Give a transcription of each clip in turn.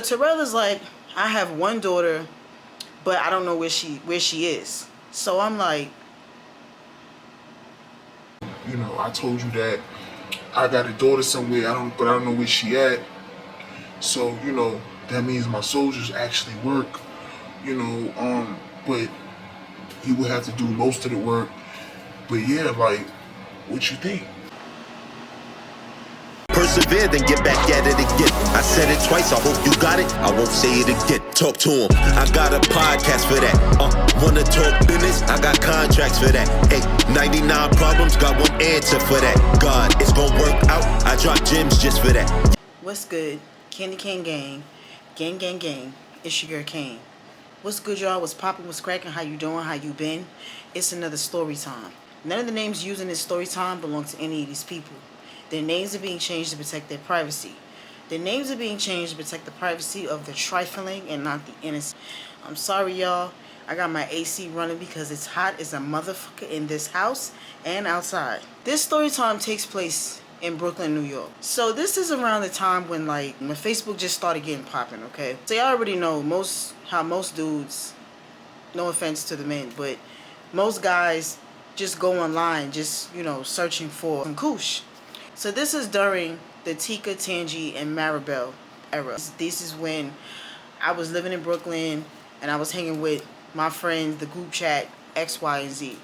Terrell is like, I have one daughter, but I don't know where she is. So I'm like, You know, I told you that I got a daughter somewhere. But I don't know where she at. So you know, that means my soldiers actually work. You know, but he would have to do most of the work. But yeah, like, what you think? Persevere, then get back at it again. I said it twice, I hope you got it. I won't say it again. Talk to him. I got a podcast for that. Wanna talk business? I got contracts for that. Hey, 99 problems, got one answer for that. God, it's gonna work out. I drop gems just for that. what's good? Candy Cane Gang. Gang, gang, gang. It's your girl Kane. What's good, y'all? What's poppin'? What's crackin'? How you doing? How you been? It's another story time. None of the names used in this story time belong to any of these people. Their names are being changed to protect their privacy. Their names are being changed to protect the privacy of the trifling and not the innocent. I'm sorry, y'all. I got my AC running because it's hot as a motherfucker in this house and outside. This story time takes place in Brooklyn, New York. So this is around the time when Facebook just started getting popping, okay? So y'all already know how most dudes, no offense to the men, but most guys just go online just, searching for some koosh. So this is during the Tika, Tangi, and Maribel era. This is when I was living in Brooklyn and I was hanging with my friends, the group chat X, Y, and Z.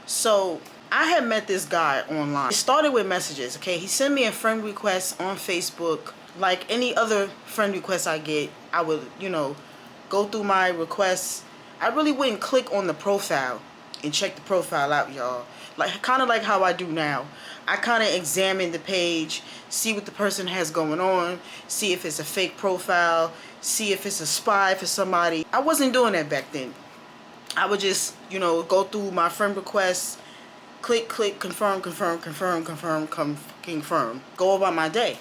So I had met this guy online. It started with messages, okay? He sent me a friend request on Facebook. Like any other friend request I get, I would, go through my requests. I really wouldn't click on the profile and check the profile out, y'all. Kind of like how I do now. I kind of examine the page, see what the person has going on, see if it's a fake profile, see if it's a spy for somebody. I wasn't doing that back then. I would just, go through my friend requests, click, confirm, go about my day.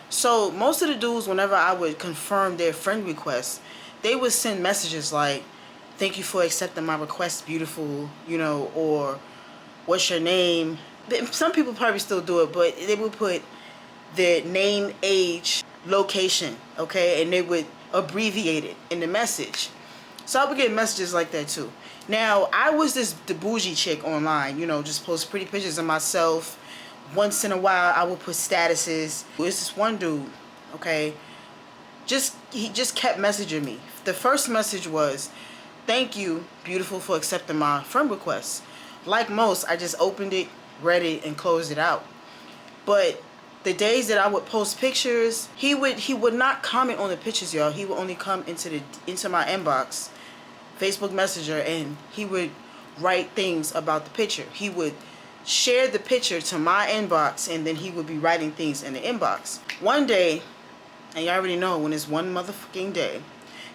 So most of the dudes, whenever I would confirm their friend requests, they would send messages like, thank you for accepting my request, beautiful, or what's your name? Some people probably still do it, but they would put their name, age, location, okay? And they would abbreviate it in the message. So I would get messages like that too. Now, I was the bougie chick online, just post pretty pictures of myself. Once in a while, I would put statuses. There's this one dude, okay? He just kept messaging me. The first message was, thank you, beautiful, for accepting my friend request. Like most, I just opened it, read it, and closed it out. But the days that I would post pictures, he would not comment on the pictures, y'all. He would only come into my inbox, Facebook Messenger, and he would write things about the picture. He would share the picture to my inbox, and then he would be writing things in the inbox. One day, and you already know when it's one motherfucking day,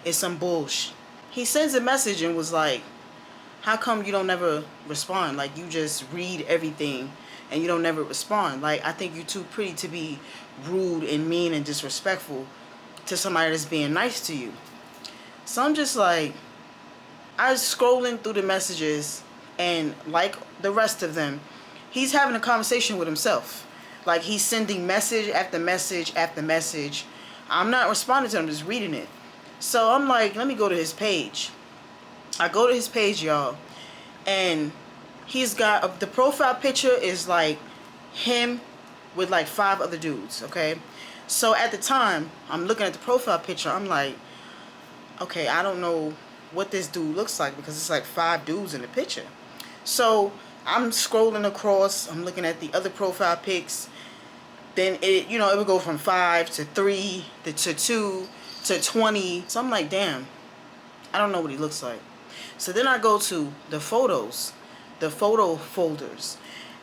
it's some bullshit. He sends a message and was like, how come you don't never respond? Like, you just read everything and you don't never respond. Like, I think you're too pretty to be rude and mean and disrespectful to somebody that's being nice to you. So I'm just like, I was scrolling through the messages, and like the rest of them, he's having a conversation with himself. Like, he's sending message after message after message. I'm not responding to him, I'm just reading it. So I'm like, let me go to his page. I go to his page, y'all, and he's got the profile picture is like him with like 5 other dudes, okay? So at the time, I'm looking at the profile picture, I'm like, okay, I don't know what this dude looks like because it's like 5 dudes in the picture. So I'm scrolling across, I'm looking at the other profile pics. Then it would go from 5 to 3 to 2 to 20. So I'm like, damn, I don't know what he looks like. So then I go to the photos, the photo folders,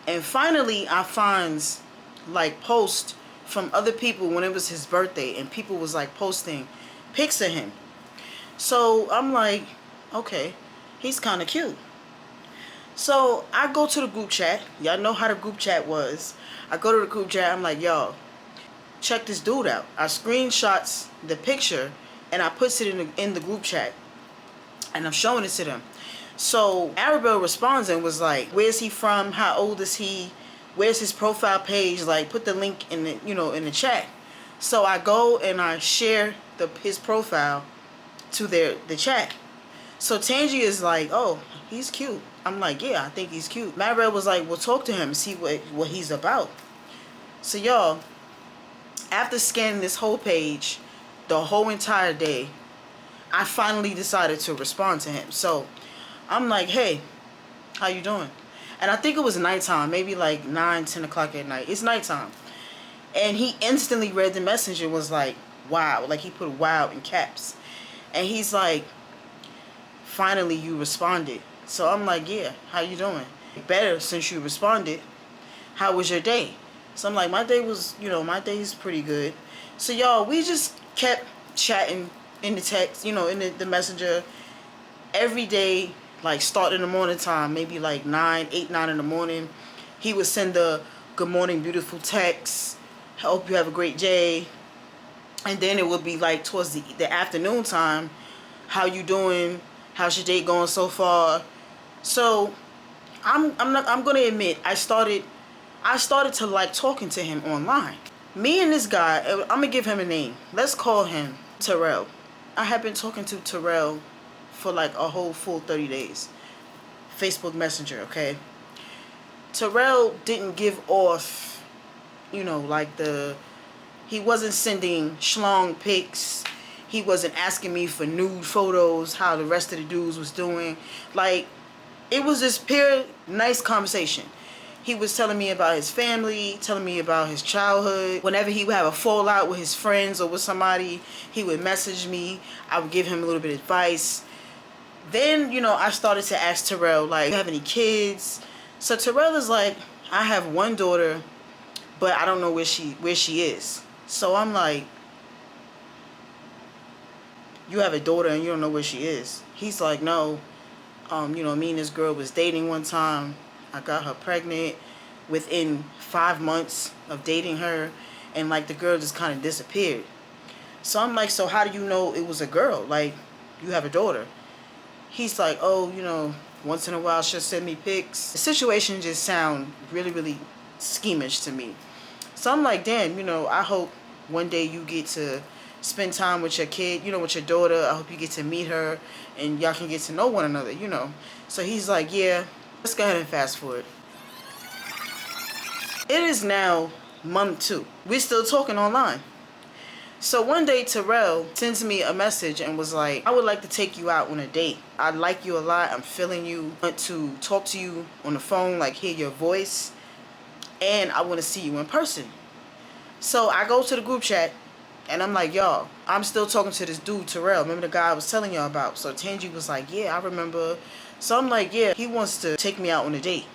and finally I find like posts from other people when it was his birthday, and people was like posting pics of him. So I'm like, okay, he's kind of cute. So I go to the group chat. Y'all know how the group chat was. I go to the group chat. I'm like, y'all, check this dude out. I screenshots the picture and I puts it in the group chat, and I'm showing it to them. So Arabelle responds and was like, where's he from? How old is he? Where's his profile page? Like, put the link in the in the chat. So I go and I share his profile to the chat. So Tangi is like, oh, he's cute. I'm like, yeah, I think he's cute. Maribel was like, well, talk to him and see what he's about. So y'all, after scanning this whole page, the whole entire day, I finally decided to respond to him. So I'm like, hey, how you doing? And I think it was nighttime, maybe like 9, 10 o'clock at night. It's nighttime. And he instantly read the message and was like, wow. Like, he put wow in caps. And he's like, finally you responded. So I'm like, yeah, how you doing? Better since you responded. How was your day? So I'm like, my day was, my day's pretty good. So y'all, we just kept chatting in the text, in the messenger every day, like start in the morning time, maybe like 8, 9 in the morning. He would send the good morning, beautiful text. Hope you have a great day. And then it would be like towards the afternoon time. How you doing? How's your day going so far? So I'm gonna admit I started to like talking to him online. Me and this guy, I'm gonna give him a name. Let's call him Terrell. I have been talking to Terrell for like a whole full 30 days. Facebook Messenger, okay? Terrell didn't give off, like he wasn't sending schlong pics. He wasn't asking me for nude photos, how the rest of the dudes was doing. Like, it was just pure nice conversation. He was telling me about his family, telling me about his childhood. Whenever he would have a fallout with his friends or with somebody, he would message me. I would give him a little bit of advice. Then, I started to ask Terrell, like, do you have any kids? So Terrell is like, I have one daughter, but I don't know where she is. So I'm like, you have a daughter and you don't know where she is? He's like, no. Me and this girl was dating one time. I got her pregnant within 5 months of dating her, and like the girl just kind of disappeared. So I'm like, so how do you know it was a girl? Like, you have a daughter. He's like, oh, once in a while she'll send me pics. The situation just sound really, really schemish to me. So I'm like, damn, I hope one day you get to spend time with your kid, with your daughter. I hope you get to meet her and y'all can get to know one another, So he's like, yeah. Let's go ahead and fast forward. It is now month 2. We're still talking online. So one day Terrell sends me a message and was like, I would like to take you out on a date. I like you a lot. I'm feeling you. I want to talk to you on the phone, like hear your voice. And I want to see you in person. So I go to the group chat and I'm like, y'all, I'm still talking to this dude, Terrell. Remember the guy I was telling y'all about? So Tangi was like, yeah, I remember. So I'm like, yeah, he wants to take me out on a date.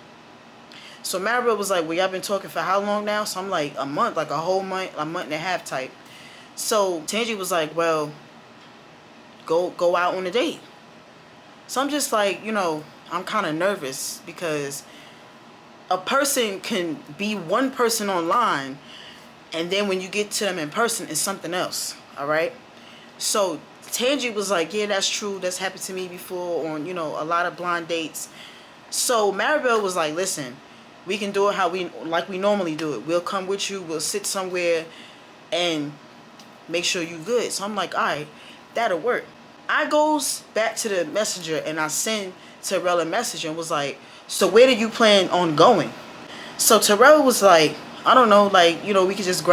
So Maribel was like, well, y'all been talking for how long now? So I'm like, a month, like a whole month, a month and a half type. So Tangi was like, well, go out on a date. So I'm just like, I'm kind of nervous because a person can be one person online and then when you get to them in person, it's something else, all right? So Tangi was like, yeah, that's true. That's happened to me before on, a lot of blind dates. So Maribel was like, listen, we can do it like we normally do it. We'll come with you. We'll sit somewhere and make sure you good. So I'm like, all right, that'll work. I goes back to the messenger and I send Terrell a message and was like, so where do you plan on going? So Terrell was like, I don't know, like, we could just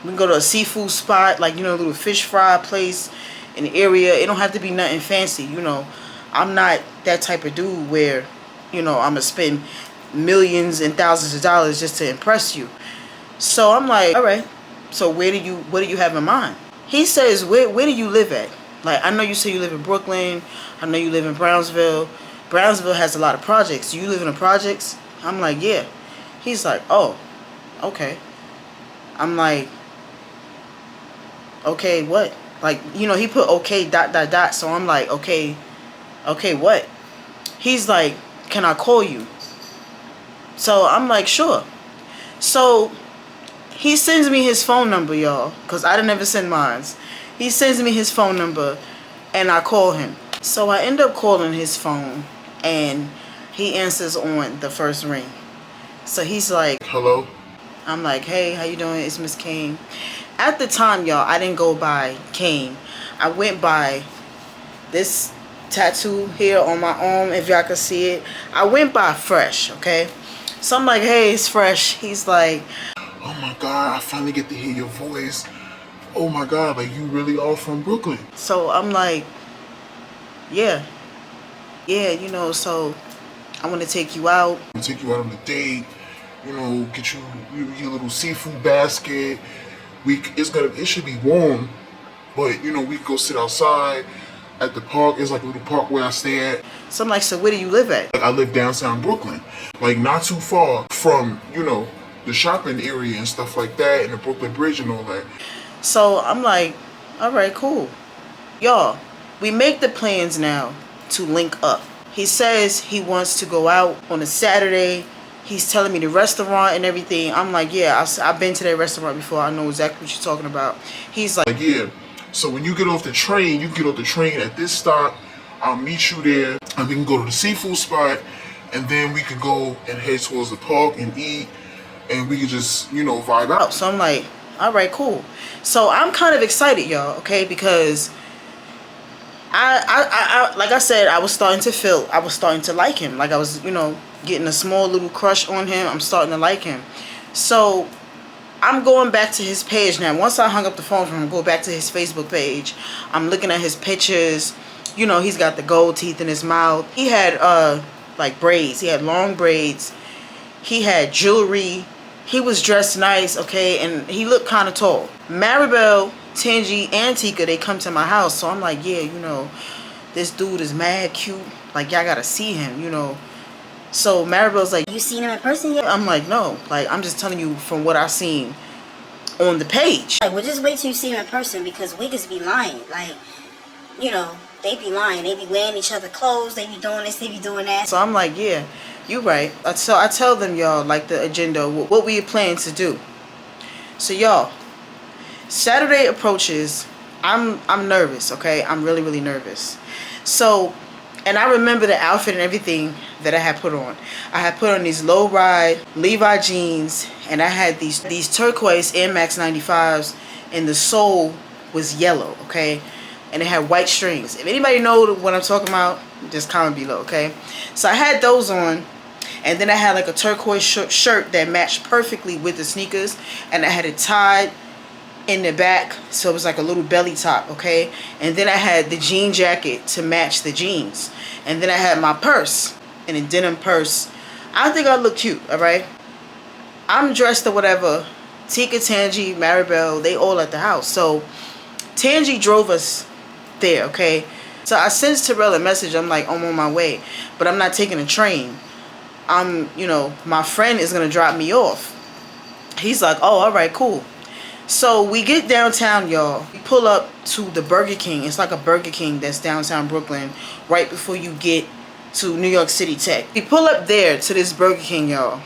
we can go to a seafood spot, like, a little fish fry place in the area. It don't have to be nothing fancy, I'm not that type of dude where, I'm going to spend millions and thousands of dollars just to impress you. So I'm like, all right, so what do you have in mind? He says, where do you live at? Like, I know you say you live in Brooklyn. I know you live in Brownsville. Brownsville has a lot of projects. Do you live in the projects? I'm like, yeah. He's like, oh, okay. I'm like, okay, what? Like, he put okay, ... So I'm like, okay, what? He's like, can I call you? So I'm like, sure. So he sends me his phone number, y'all, because I didn't ever send mine. He sends me his phone number and I call him. So I end up calling his phone and he answers on the first ring. So he's like, hello? I'm like, hey, how you doing? It's Miss Kane. At the time, y'all, I didn't go by Kane. I went by this tattoo here on my arm, if y'all can see it. I went by Fresh, okay? So I'm like, hey, it's Fresh. He's like, oh my God, I finally get to hear your voice. Oh my God, like you really are from Brooklyn. so I'm like, yeah, so I want to take you out. We'll take you out on a date, get you your little seafood basket. It should be warm, but we could go sit outside at the park. It's like a little park where I stay at. So I'm like, so where do you live at? Like I live downtown Brooklyn, like not too far from, the shopping area and stuff like that, and the Brooklyn Bridge and all that. So I'm like, all right, cool. Y'all, we make the plans now to link up. He says he wants to go out on a Saturday. He's telling me the restaurant and everything. I'm like, yeah, I've been to that restaurant before. I know exactly what you're talking about. He's like, yeah. So when you get off the train, you get off the train at this stop. I'll meet you there, and we can go to the seafood spot, and then we can go and head towards the park and eat, and we can just, vibe out. so I'm like, all right, cool. So I'm kind of excited, y'all, okay, because I like I said, I was starting to like him. Like I was, getting a small little crush on him. I'm starting to like him. So I'm going back to his page now. Once I hung up the phone from him, go back to his Facebook page. I'm looking at his pictures. He's got the gold teeth in his mouth. He had like braids. He had long braids. He had jewelry. He was dressed nice, okay, and he looked kind of tall. Maribel, Tangi, and Tika, they come to my house, so I'm like, yeah, this dude is mad cute. Like, y'all gotta see him, So Maribel's like, you seen him in person yet? I'm like, no. Like, I'm just telling you from what I've seen on the page. Like, well, just wait till you see him in person, because niggas be lying. Like, they be lying. They be wearing each other clothes. They be doing this. They be doing that. So I'm like, yeah, you right. So I tell them, y'all, like the agenda, what we plan to do. So y'all, Saturday approaches. I'm nervous, okay? I'm really, really nervous. So, and I remember the outfit and everything that I had put on. I had put on these low-ride Levi jeans, and I had these turquoise Air Max 95s, and the sole was yellow, okay? And it had white strings. If anybody know what I'm talking about, just comment below, okay? So I had those on, and then I had like a turquoise shirt that matched perfectly with the sneakers, and I had it tied in the back, so it was like a little belly top, okay? And then I had the jean jacket to match the jeans, and then I had my purse, and a denim purse. I think I look cute, all right? I'm dressed or whatever. Tika, Tangi, Maribel, they all at the house. So Tangi drove us there, okay? So I sent Terrell a message. I'm like, I'm on my way, but I'm not taking a train. My friend is gonna drop me off. He's like, oh, all right, cool. So we get downtown, y'all. We pull up to the Burger King. It's like a Burger King that's downtown Brooklyn, right before you get to New York City Tech. We pull up there to this Burger King, y'all.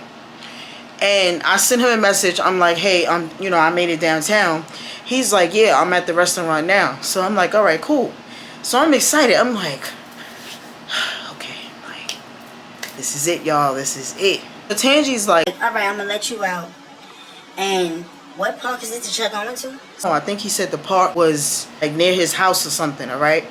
And I sent him a message. I'm like, hey, I made it downtown. He's like, yeah, I'm at the restaurant now. So I'm like, all right, cool. So I'm excited. I'm like, okay, like, this is it, y'all. This is it. So Tangi's like, all right, I'm gonna let you out. And what park is it that you're going to? oh, I think he said the park was like near his house or something, all right?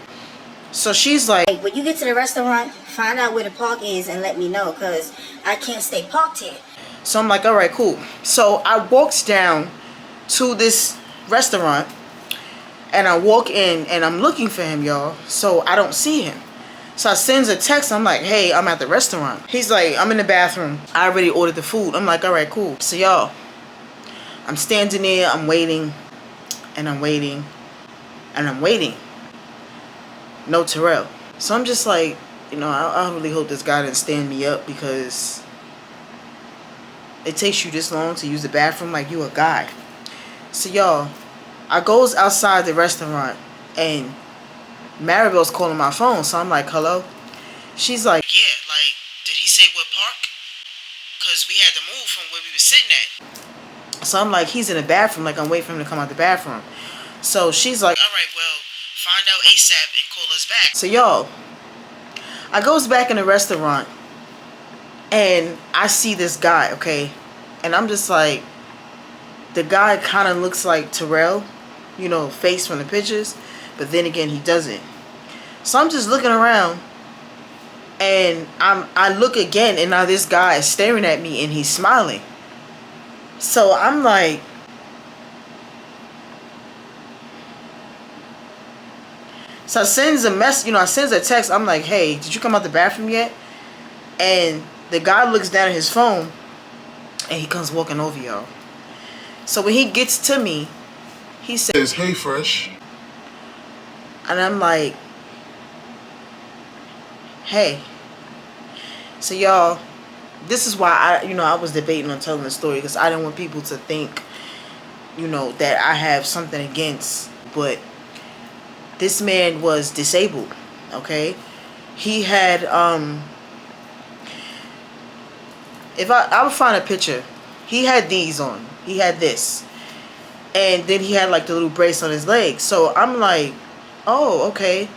So she's like, hey, when you get to the restaurant, find out where the park is and let me know, because I can't stay parked here. so I'm like, all right, cool. So I walks down to this restaurant, and I walk in, and I'm looking for him, y'all. So I don't see him. So I sends a text. I'm like, hey, I'm at the restaurant. He's like, I'm in the bathroom. I already ordered the food. I'm like, all right, cool. So y'all, I'm standing there, I'm waiting, and I'm waiting, and I'm waiting. No Terrell. So I'm just like, I really hope this guy didn't stand me up, because it takes you this long to use the bathroom like you a guy. So y'all, I goes outside the restaurant, and Maribel's calling my phone. So I'm like, hello? She's like, yeah, like, did he say what park? Because we had to move from where we were sitting at. So I'm like, he's in the bathroom. Like, I'm waiting for him to come out the bathroom. So she's like, all right, well, find out ASAP and call us back. So y'all, I goes back in the restaurant, and I see this guy, okay? And I'm just like, the guy kind of looks like Terrell, you know, face from the pictures, but then again he doesn't. So I'm just looking around, and I look again, and now this guy is staring at me and he's smiling. So I'm like, so I sends a mess, I sends a text. I'm like, hey, did you come out the bathroom yet? And the guy looks down at his phone, and he comes walking over, y'all. So when he gets to me, he says, "Hey, Fresh." And I'm like, hey. So y'all, this is why I was debating on telling the story, because I didn't want people to think, that I have something against. But this man was disabled, okay? He had, if I would find a picture, he had these on. He had this. And then he had like the little brace on his leg. So I'm like, oh, okay.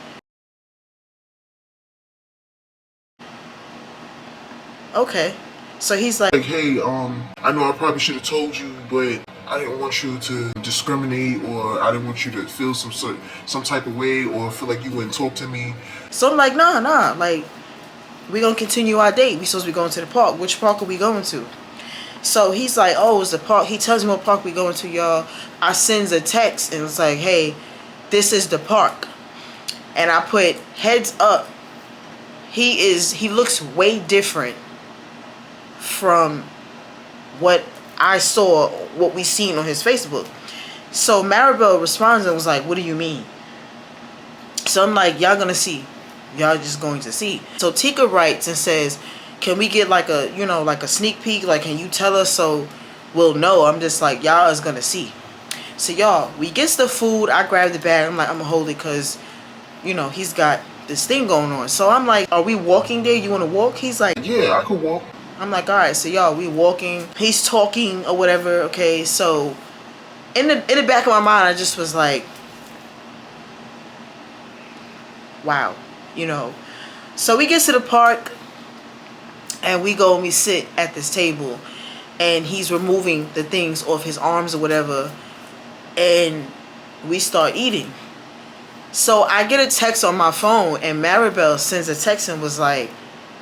Okay. So he's like, hey, I know I probably should have told you, but I didn't want you to discriminate, or I didn't want you to feel some type of way, or feel like you wouldn't talk to me. So I'm like, nah, like, we gonna continue our date. We supposed to be going to the park. Which park are we going to? So he's like, oh, it's the park. He tells me what park we going to, y'all. I sends a text, and it's like, hey, this is the park. And I put, heads up, he looks way different from what I saw, what we seen on his Facebook. So Maribel responds and was like, what do you mean? So I'm like, y'all gonna see. Y'all just going to see. So Tika writes and says, can we get like a, like a sneak peek? Like, can you tell us so we'll know? I'm just like, y'all is gonna see. So y'all, we gets the food. I grab the bag. I'm like, I'm gonna hold it because, he's got this thing going on. So I'm like, are we walking there? You want to walk? He's like, yeah, I could walk. I'm like, all right. So y'all, we walking. He's talking or whatever. Okay. So in the back of my mind, I just was like, wow, So we get to the park, and we go and we sit at this table, and he's removing the things off his arms or whatever, and we start eating. So I get a text on my phone, and Maribel sends a text and was like,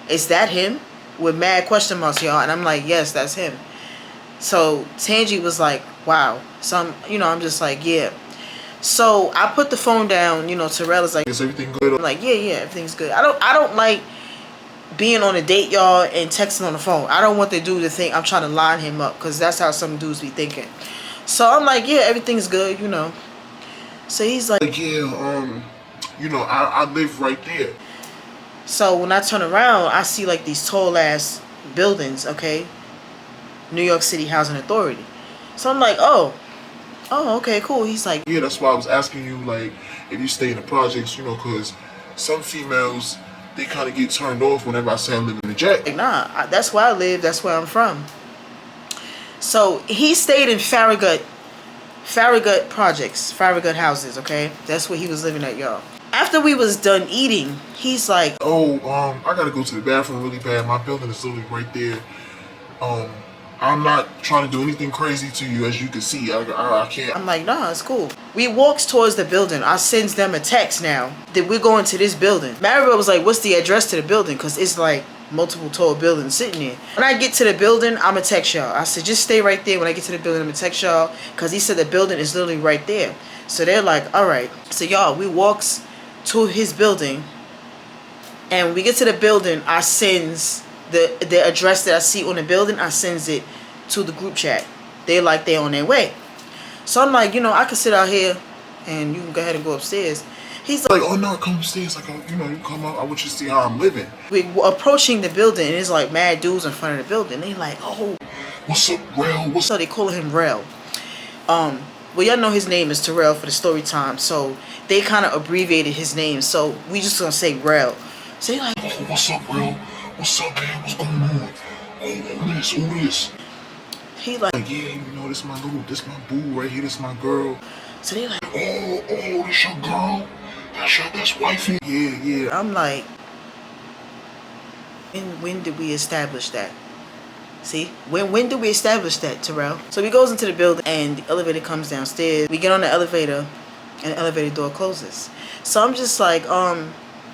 is that him? With mad question marks, y'all. And I'm like, yes, that's him. So Tangi was like, wow. So I'm just like, yeah. So I put the phone down, Terrell is like, is everything good? I'm like, yeah, everything's good. I don't like being on a date, y'all, and texting on the phone. I don't want the dude to think I'm trying to line him up, because that's how some dudes be thinking. So I'm like, yeah, everything's good, So he's like, yeah, I live right there. So when I turn around, I see like these tall ass buildings, okay? New York City Housing Authority. So I'm like, oh, okay, cool. He's like, yeah, that's why I was asking you, like, if you stay in the projects, because some females, they kind of get turned off whenever I say I live in the jack. like, nah, that's where I live. That's where I'm from. So he stayed in Farragut projects, Farragut houses, okay? That's where he was living at, y'all. After we was done eating, he's like, oh, I gotta go to the bathroom really bad. My building is literally right there. I'm not trying to do anything crazy to you, as you can see. I can't. I'm like, nah, it's cool. We walks towards the building. I sends them a text now that we're going to this building. Maribel was like, what's the address to the building? Because it's like multiple tall buildings sitting there. When I get to the building, I'm going to text y'all. I said, just stay right there. When I get to the building, I'm going to text y'all. Because he said the building is literally right there. So they're like, all right. So y'all, we walks to his building. And when we get to the building, I sends the address that I see on the building, I sends it to the group chat. They're on their way. So I'm like, I could sit out here and you can go ahead and go upstairs. He's like, oh no, come upstairs. Like, you come up. I want you to see how I'm living. We're approaching the building, and it's like mad dudes in front of the building. They like, oh, what's up, Rel? So they call him Rel. Well, y'all know his name is Terrell for the story time, so they kind of abbreviated his name. So we just gonna say Rel. So they like, oh, what's up, Rel? What's up, man? What's going on? Oh, who this? He like, yeah, this my boo right here. This my girl. So they like, oh, this your girl? That's wifey. Yeah. I'm like, when did we establish that? See, when did we establish that, Terrell? So he goes into the building and the elevator comes downstairs. We get on the elevator and the elevator door closes. So I'm just like,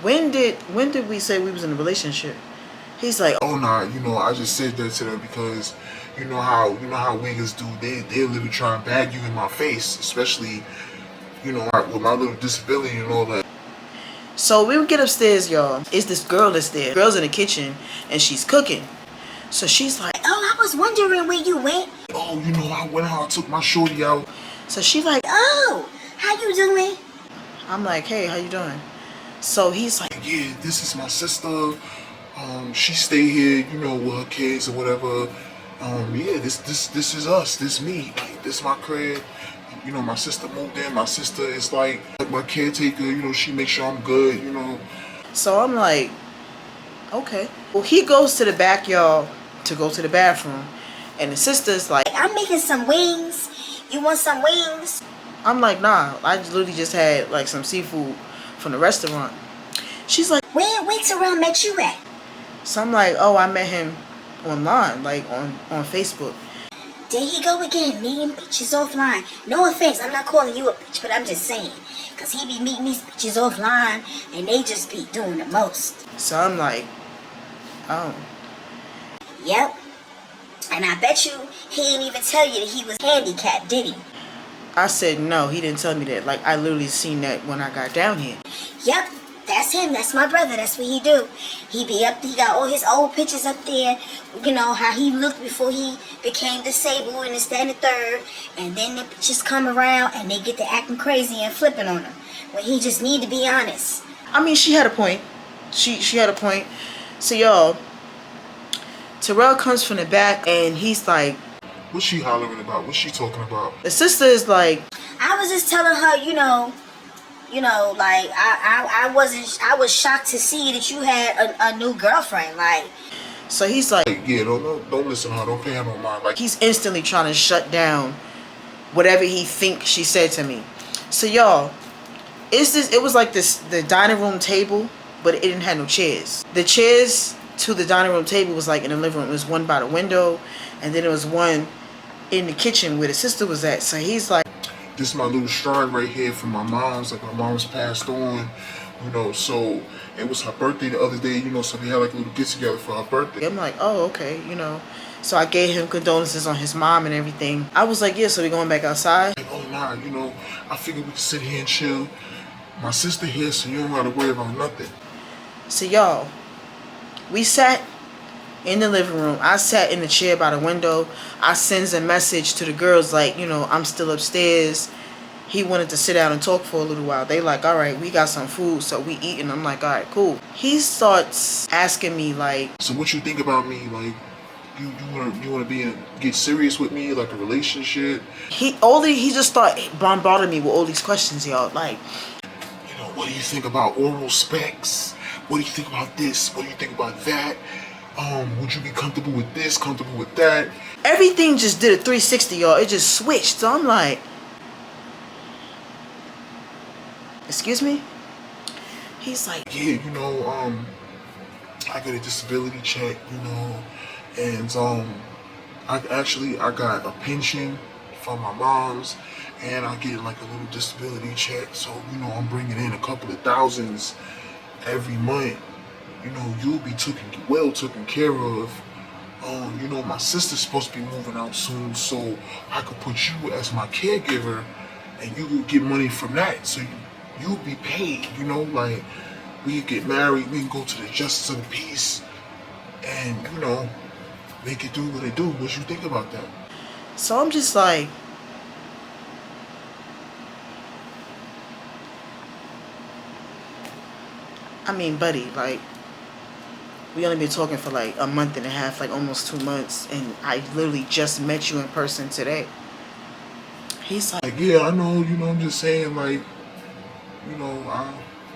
when did we say we was in a relationship? He's like, Oh nah, I just said that to them because you know how niggas do. They literally try and bag you in my face, especially with my little disability and all that. so we would get upstairs, y'all. It's this girl that's there. The girl's in the kitchen and she's cooking. So she's like, Oh, I was wondering where you went. Oh, I went out, I took my shorty out. so she's like, Oh, how you doing? I'm like, hey, how you doing? So he's like, Yeah, this is my sister. She stay here, with her kids or whatever. Yeah, this is us. This me. Like, this my crib. My sister moved in. My sister is like my caretaker. She makes sure I'm good. so I'm like, okay. Well, he goes to the back, y'all, to go to the bathroom, and the sister's like, I'm making some wings. You want some wings? I'm like, nah, I literally just had like some seafood from the restaurant. She's like, Where Terrell met you at? so I'm like, oh, I met him online, like on Facebook. There he go again, meeting bitches offline. No offense, I'm not calling you a bitch, but I'm just saying. Because he be meeting these bitches offline, and they just be doing the most. So I'm like, oh. Yep. And I bet you he didn't even tell you that he was handicapped, did he? I said, no, he didn't tell me that. Like, I literally seen that when I got down here. Yep, that's him. That's my brother. That's what he do. He be up there. He got all his old pictures up there. How he looked before he became disabled and this, that, and the third. And then the bitches come around and they get to acting crazy and flipping on him. When he just need to be honest. I mean, she had a point. She had a point. So, y'all, Terrell comes from the back and he's like, What's she hollering about? What's she talking about? the sister is like, I was just telling her, like I was shocked to see that you had a new girlfriend. Like, so he's like, Yeah, don't listen to her. Don't pay her no mind. Like, he's instantly trying to shut down whatever he thinks she said to me. So, y'all, it was like the dining room table, but it didn't have no chairs. The chairs to the dining room table was like in the living room. It was one by the window, and then it was one in the kitchen where the sister was at. So he's like, this is my little shrine right here from my mom's. Like, my mom's passed on, so it was her birthday the other day, so we had like a little get together for her birthday. I'm like, oh, okay, So I gave him condolences on his mom and everything. I was like, yeah, so we going back outside? Like, oh nah, I figured we could sit here and chill. My sister here, so you don't gotta worry about nothing. So, y'all, we sat in the living room. I sat in the chair by the window. I sends a message to the girls like, I'm still upstairs. He wanted to sit down and talk for a little while. They like, all right, we got some food, so we eating. I'm like, all right, cool. He starts asking me like, so what you think about me? Like, you wanna get serious with me, like a relationship? he just started bombarding me with all these questions, y'all. Like, What do you think about oral sex? What do you think about this? What do you think about that? Would you be comfortable with this, comfortable with that? everything just did a 360, y'all. It just switched. So I'm like, excuse me? He's like, Yeah, I got a disability check, and I got a pension from my mom's, and I get like a little disability check, so I'm bringing in a couple of thousands every month. You'll be taken care of. My sister's supposed to be moving out soon, so I could put you as my caregiver, and you will get money from that, so you'll be paid. Like, we get married, we can go to the justice of the peace, and they can do what they do. What you think about that? so I'm just like, I mean, buddy, like, we only been talking for like a month and a half, like almost 2 months, and I literally just met you in person today. He's like, Like, yeah, I know, I'm just saying, like,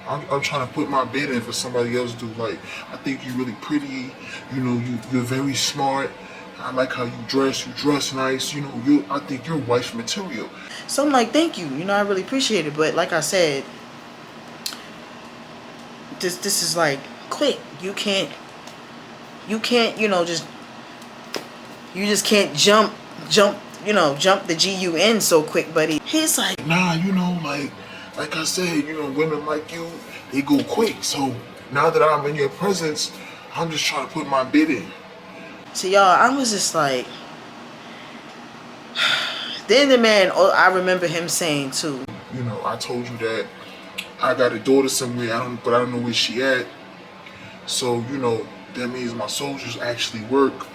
I'm trying to put my bid in for somebody else to do. Like, I think you're really pretty, you're very smart. I like how you dress nice, I think you're wife material. so I'm like, thank you, I really appreciate it, but like I said, this is like quick. You can't, just You just can't jump, jump the GUN so quick, buddy. He's like, nah, like I said, women like you, they go quick. So now that I'm in your presence, I'm just trying to put my bid in. So y'all, I was just like, then the man, I remember him saying too. I told you that I got a daughter somewhere, but I don't know where she at. So, that means my soldiers actually work,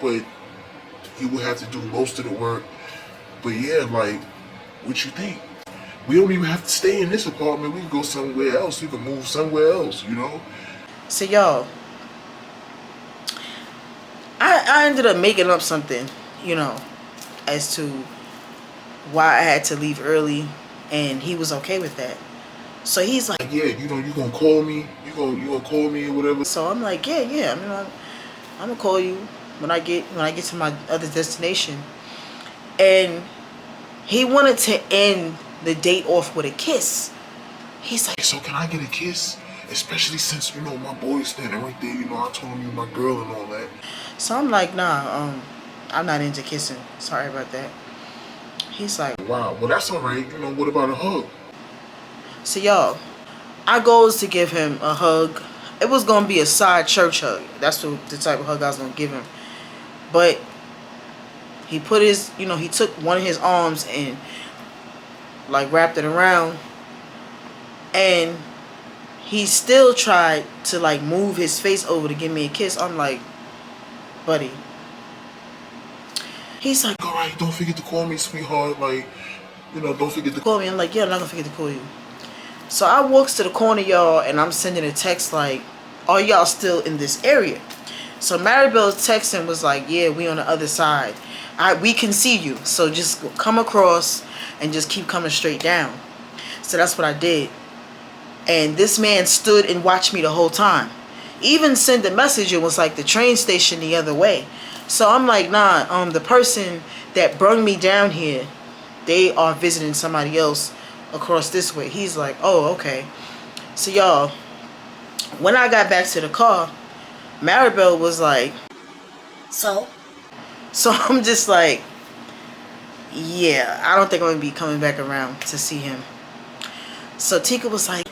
but he would have to do most of the work. But yeah, like, what you think? We don't even have to stay in this apartment. We can go somewhere else. We can move somewhere else, So y'all, I ended up making up something, as to why I had to leave early, and he was okay with that. So he's like, yeah, you gonna call me? You gonna call me or whatever? So I'm like, yeah. I mean, I'm gonna call you when I get to my other destination. And he wanted to end the date off with a kiss. He's like, so can I get a kiss? Especially since my boy's standing right there. I told him you're my girl and all that. So I'm like, nah, I'm not into kissing. Sorry about that. He's like, wow, well that's alright. What about a hug? So y'all, I goes to give him a hug. It was gonna be a side church hug. That's the type of hug I was gonna give him. But he put his, he took one of his arms and like wrapped it around, and he still tried to like move his face over to give me a kiss. I'm like, buddy. He's like, alright, don't forget to call me, sweetheart. Like, don't forget to call me. I'm like, yeah, I'm not gonna forget to call you. So I walks to the corner, y'all, and I'm sending a text like, are y'all still in this area? So Maribel's texting was like, yeah, we on the other side. We can see you. So just come across and just keep coming straight down. So that's what I did. And this man stood and watched me the whole time. Even sent a message. It was like the train station the other way. So I'm like, nah, the person that brought me down here, they are visiting somebody else across this way. He's like, oh, okay. So y'all, when I got back to the car, Maribel was like, So I'm just like, yeah, I don't think I'm gonna be coming back around to see him. So Tika was like,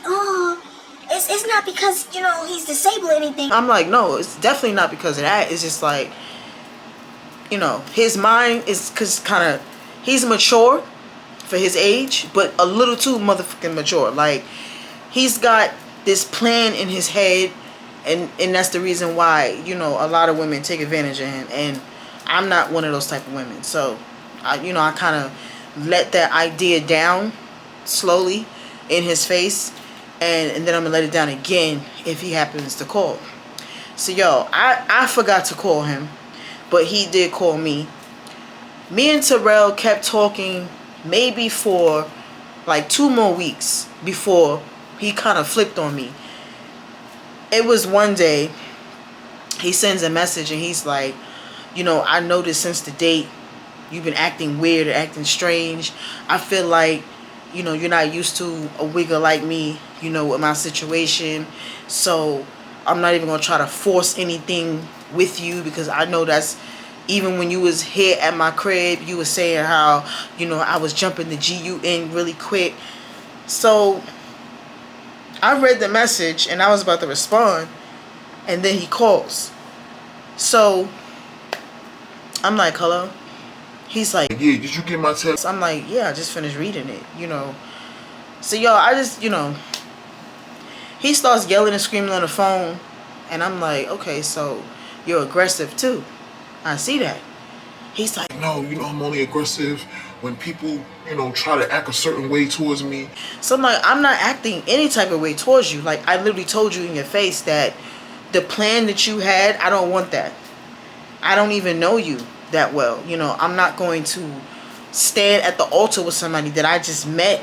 it's not because he's disabled or anything. I'm like, no, it's definitely not because of that. It's just like, his mind is kind of, he's mature for his age, but a little too motherfucking mature. Like, he's got this plan in his head, and that's the reason why, a lot of women take advantage of him, and I'm not one of those type of women. So, I kind of let that idea down slowly in his face, and then I'm gonna let it down again if he happens to call. So, yo, I forgot to call him, but he did call me. Me and Terrell kept talking maybe for like 2 more weeks before he kind of flipped on me. It was one day, he sends a message and he's like, I noticed since the date you've been acting weird or acting strange. I feel like, you're not used to a wigger like me, with my situation. So I'm not even going to try to force anything with you, because I know that's, even when you was here at my crib, you was saying how, I was jumping the GUN really quick. So I read the message and I was about to respond, and then he calls. So I'm like, hello? He's like, yeah, did you get my text? I'm like, yeah, I just finished reading it, So, yo, I just, he starts yelling and screaming on the phone, and I'm like, okay, so you're aggressive too. I see that. He's like, no, I'm only aggressive when people, try to act a certain way towards me. So I'm like, I'm not acting any type of way towards you. Like, I literally told you in your face that the plan that you had, I don't want that. I don't even know you that well. I'm not going to stand at the altar with somebody that I just met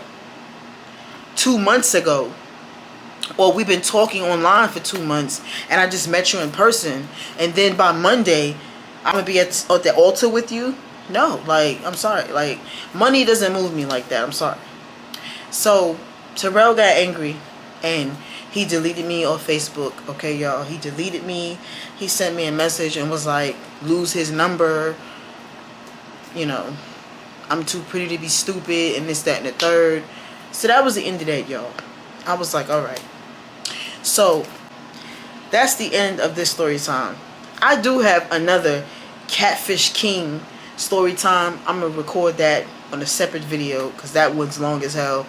2 months ago. Or we've been talking online for 2 months, and I just met you in person. And then by Monday, I'm going to be at the altar with you? No, like, I'm sorry. Like, money doesn't move me like that. I'm sorry. So, Terrell got angry, and He deleted me off Facebook. Okay, y'all. He deleted me. He sent me a message and was like, lose his number. You know, I'm too pretty to be stupid and this, that, and the third. So that was the end of that, y'all. I was like, alright. So, that's the end of this story time. I do have another Catfish King story time. I'm going to record that on a separate video because that one's long as hell.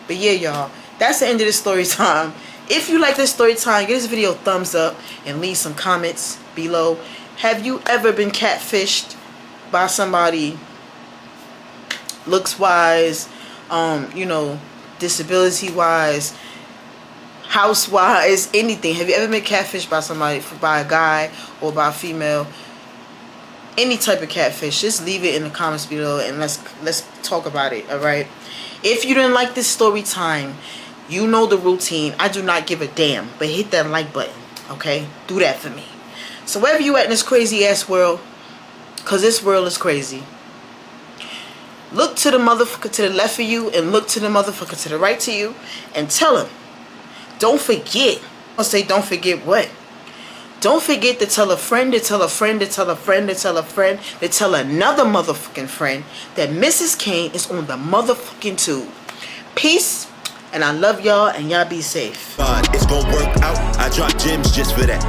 But yeah, y'all. That's the end of this story time. If you like this story time, give this video a thumbs up and leave some comments below. Have you ever been catfished by somebody looks wise, you know, disability wise, house wise, anything? Have you ever been catfished by somebody, by a guy or by a female? Any type of catfish, just leave it in the comments below and let's talk about it. All right, if you didn't like this story time, you know the routine. I do not give a damn, but hit that like button. Okay, do that for me. So wherever you at in this crazy ass world, cause this world is crazy, look to the motherfucker to the left of you and look to the motherfucker to the right to you and tell him, don't forget. I'll say don't forget what? Don't forget to tell a friend, to tell a friend, to tell a friend, to tell a friend, to tell another motherfucking friend that Mrs. Kane is on the motherfucking tube. Peace, and I love y'all, and y'all be safe. It's gonna work out. I drop gems just for that.